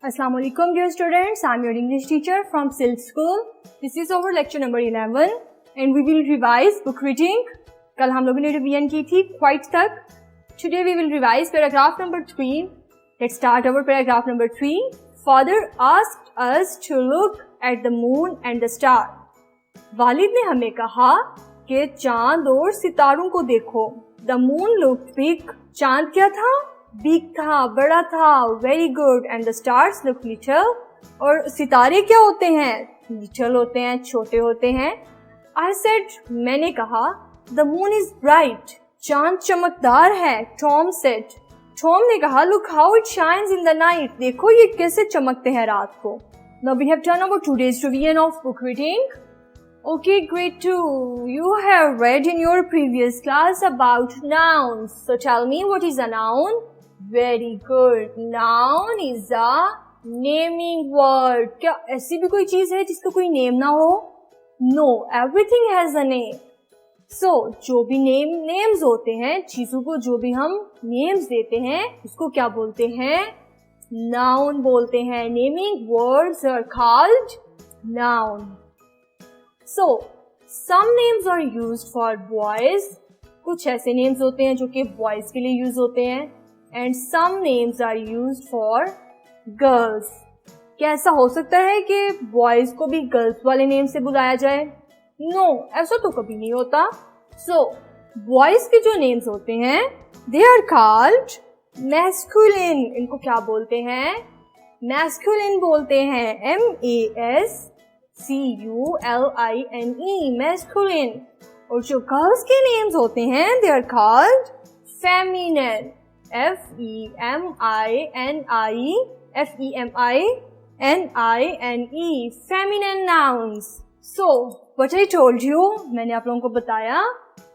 Assalamu alaikum dear students, I am your English teacher from Silk School. This is our lecture number 11 and we will revise book reading. कल हम लोगों ने revision की थी quite तक. Today we will revise paragraph number 3. Let's start our paragraph number 3. Father asked us to look at the moon and the star. वालिद ने हमें कहा कि चांद और सितारों को देखो. The moon looked big. चांद क्या था? बिग था, बड़ा था. Very good. And the stars look little. और सितारे क्या होते हैं? लिटिल होते हैं, छोटे होते हैं. आई सेड, मैंने कहा, द मून इज ब्राइट. चांद चमकदार है. Tom said. टॉम ने कहा, look how it shines in the night. देखो ये कैसे चमकते हैं रात को. Now we have done our today's revision of book reading. Okay, grade 2. You have read in your previous class about nouns. So tell me, what is a noun? Very good. Noun is a naming word. क्या ऐसी भी कोई चीज है जिसका कोई name ना हो? No, everything has a name. So जो भी names होते हैं, चीजों को जो भी हम names देते हैं, उसको क्या बोलते हैं? Noun बोलते हैं. Naming words are called noun. So, some names are used for boys. कुछ ऐसे names होते हैं जो कि boys के लिए use होते हैं. And some names are used for girls. क्या ऐसा हो सकता है कि boys को भी girls वाले name से बुलाया जाए? No, ऐसा तो कभी नहीं होता. So, boys के जो names होते हैं, they are called masculine. इनको क्या बोलते हैं? Masculine बोलते हैं. MASCULINE, masculine. और जो girls के names होते हैं, they are called feminine. FEMININE, feminine nouns. So, what I told you, मैंने आप लोगों को बताया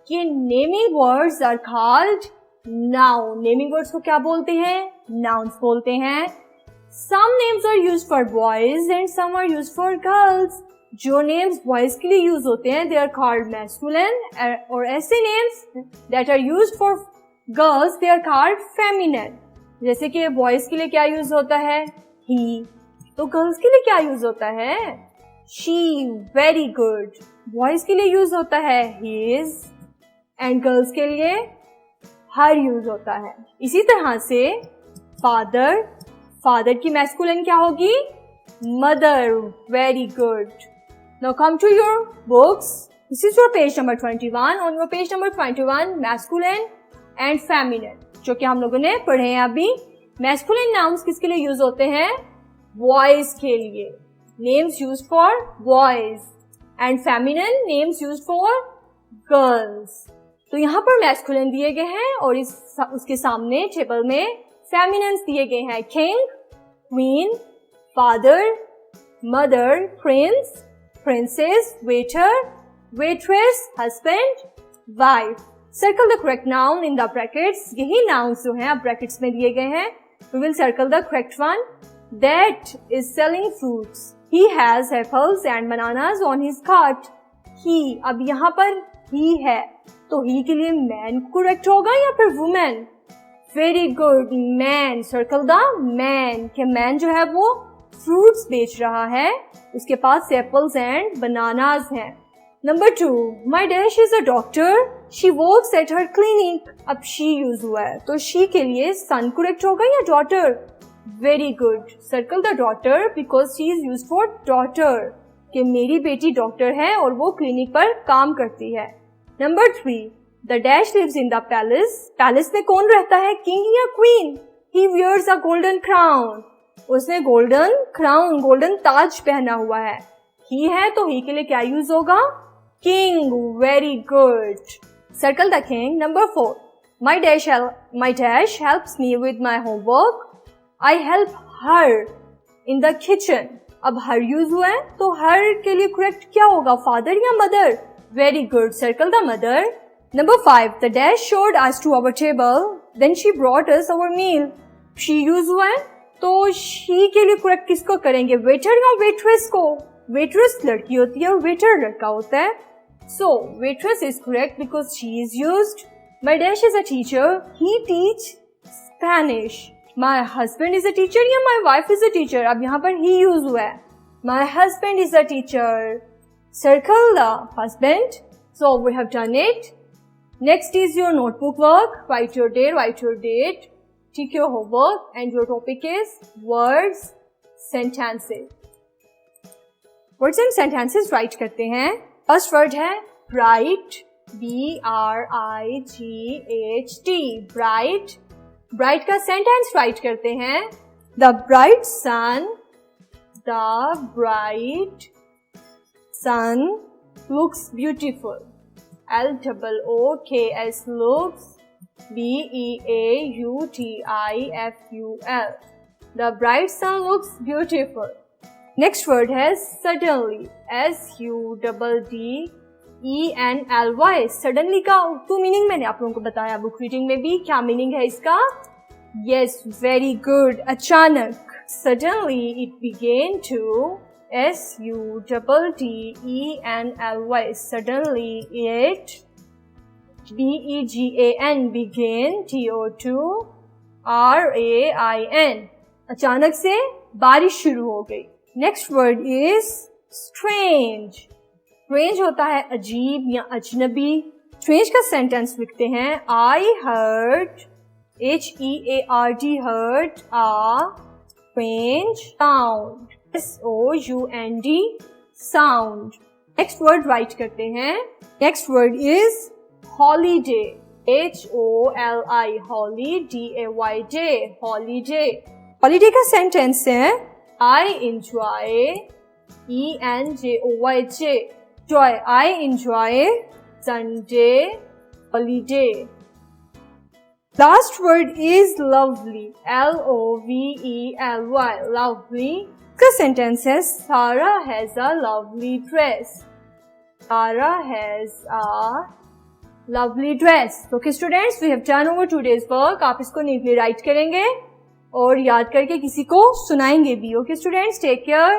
कि naming words are called noun. Naming words को क्या बोलते हैं? Nouns बोलते हैं. Some names are used for boys and some are used for girls. जो names boys के लिए use होते हैं, they are called masculine. और ऐसे names that are used for girls, they are called feminine. जैसे कि boys के लिए क्या use होता है? He. तो girls के लिए क्या use होता है? She. Very good. Boys के लिए use होता है his. And girls के लिए her use होता है. इसी तरह से father. Father की masculine क्या होगी? Mother. Very good. Now come to your books. This is your page number 21. On your page number 21, masculine and feminine. जो कि हम लोगों ने पढ़े हैं अभी. Masculine nouns किसके लिए use होते हैं? Boys के लिए. Names used for boys. And feminine names used for girls. तो यहाँ पर masculine दिए गए हैं और उसके सामने टेबल में feminines दिए गए हैं. King, queen, father, mother, prince, princess, waiter, waitress, husband, wife. Circle the correct noun in the brackets. यही nouns जो हैं अब brackets में दिए गए हैं. We will circle the correct one. That is selling fruits. He has apples and bananas on his cart. He. अब यहाँ पर he है, तो he के लिए man correct होगा या फिर woman? Very good. Man. Circle the man. कि man जो है वो fruits बेच रहा है. उसके पास apples and bananas हैं. Number 2. My dash is a doctor. She works at her clinic. अब she use हुआ है, तो she के लिए son correct होगा या daughter? Very good. Circle the daughter because she is used for daughter. कि मेरी बेटी डॉक्टर है और वो क्लिनिक पर काम करती है. Number 3. The dash lives in the palace. Palace में कौन रहता है? King या queen? He wears a golden crown. उसने golden crown, golden ताज पहना हुआ है. He है तो he के लिए क्या यूज होगा? King. Very good. Circle the king. Number 4. My dash helps me with my homework. I help her in the kitchen. अब her use हुआ है तो her के लिए correct क्या होगा? Father या mother? Very good. Circle the mother. Number 5. The dash showed us to our table. Then she brought us our meal. She use हुआ है तो she के लिए correct किसको करेंगे? Waiter या waitress को? Waitress लड़की होती है और waiter लड़का होता है. So waitress is correct because she is used. My dash is a teacher. He teach Spanish. My husband is a teacher या my wife is a teacher? अब यहाँ पर ही यूज हुआ है. My husband is a teacher. Circle the husband. So we have done it. Next is your notebook work. Write your date. Take your homework and your topic is words, sentences. Words and sentences write करते हैं. First word है bright. B-R-I-G-H-T. Bright. Bright का sentence write करते हैं. The bright sun. The bright sun looks beautiful. L-O-O-K-S looks B-E-A-U-T-I-F-U-L. The bright sun looks beautiful. Next word है suddenly. S-U-D-D-E-N-L-Y. Suddenly का two meaning मैंने आप लोगों को बताया बुक रीडिंग में भी. क्या मीनिंग है इसका? Yes, very good. अचानक. Suddenly it began to S-U-D-D-E-N-L-Y. Suddenly it B-E-G-A-N began T-O-2-R-A-I-N. अचानक से बारिश शुरू हो गई. Next word is strange. Strange होता है अजीब या अजनबी. Strange का sentence लिखते हैं. I heard H-E-A-R-D heard a strange sound. S-O-U-N-D sound. Next word write करते हैं. Next word is holiday. H-O-L-I holiday. Holiday. Holiday का sentence है I enjoy E-N-J-O-Y-J. Joy. I enjoy Sunday holiday. Last word is lovely. L-O-V-E-L-Y. Lovely. The sentence is Sarah has a lovely dress. Sarah has a lovely dress. Okay students, we have done over today's work. आप इसको neatly write करेंगे और याद करके किसी को सुनाएंगे भी. Okay students, take care.